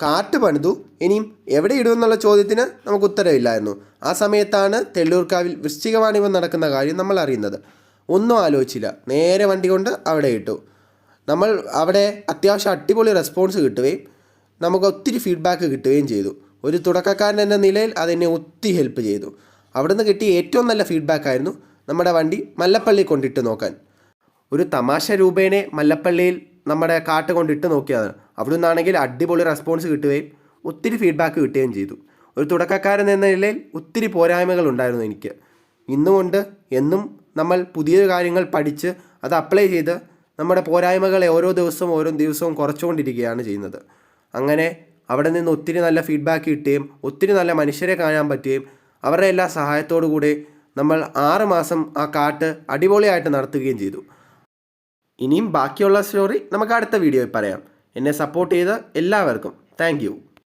കാട്ട് പണിതു, ഇനിയും എവിടെ ഇടുമെന്നുള്ള ചോദ്യത്തിന് നമുക്ക് ഉത്തരവില്ലായിരുന്നു. ആ സമയത്താണ് തെള്ളൂർക്കാവിൽ വൃശ്ചികവാണിഭം നടക്കുന്ന കാര്യം നമ്മൾ അറിയുന്നത്. ഒന്നും ആലോചിച്ചില്ല, നേരെ വണ്ടി കൊണ്ട് അവിടെ ഇട്ടു. നമ്മൾ അവിടെ അത്യാവശ്യം അടിപൊളി റെസ്പോൺസ് കിട്ടുകയും നമുക്ക് ഒത്തിരി ഫീഡ്ബാക്ക് കിട്ടുകയും ചെയ്തു. ഒരു തുടക്കക്കാരൻ എന്ന നിലയിൽ അതെന്നെ ഒത്തിരി ഹെൽപ്പ് ചെയ്തു. അവിടുന്ന് കിട്ടിയ ഏറ്റവും നല്ല ഫീഡ്ബാക്കായിരുന്നു നമ്മുടെ വണ്ടി മല്ലപ്പള്ളി കൊണ്ടിട്ട് നോക്കാൻ. ഒരു തമാശ രൂപേണെ മല്ലപ്പള്ളിയിൽ നമ്മുടെ കാട്ട് കൊണ്ടിട്ട് നോക്കിയതാണ്. അവിടെ നിന്നാണെങ്കിൽ അടിപൊളി റെസ്പോൺസ് കിട്ടുകയും ഒത്തിരി ഫീഡ്ബാക്ക് കിട്ടുകയും ചെയ്തു. ഒരു തുടക്കക്കാരൻ എന്ന നിലയിൽ ഒത്തിരി പോരായ്മകൾ ഉണ്ടായിരുന്നു എനിക്ക്. ഇന്നുകൊണ്ട് എന്നും നമ്മൾ പുതിയ കാര്യങ്ങൾ പഠിച്ച് അത് അപ്ലൈ ചെയ്ത് നമ്മുടെ പോരായ്മകളെ ഓരോ ദിവസവും കുറച്ചുകൊണ്ടിരിക്കുകയാണ് ചെയ്യുന്നത്. അങ്ങനെ അവിടെ നിന്ന് ഒത്തിരി നല്ല ഫീഡ്ബാക്ക് കിട്ടുകയും ഒത്തിരി നല്ല മനുഷ്യരെ കാണാൻ പറ്റുകയും അവരുടെ എല്ലാ സഹായത്തോടു കൂടി നമ്മൾ 6 മാസം ആ കാട്ട് അടിപൊളിയായിട്ട് നടത്തുകയും ചെയ്തു. ഇനിയും ബാക്കിയുള്ള സ്റ്റോറി നമുക്ക് അടുത്ത വീഡിയോയിൽ പറയാം. എന്നെ സപ്പോർട്ട് ചെയ്ത എല്ലാവർക്കും താങ്ക് യു.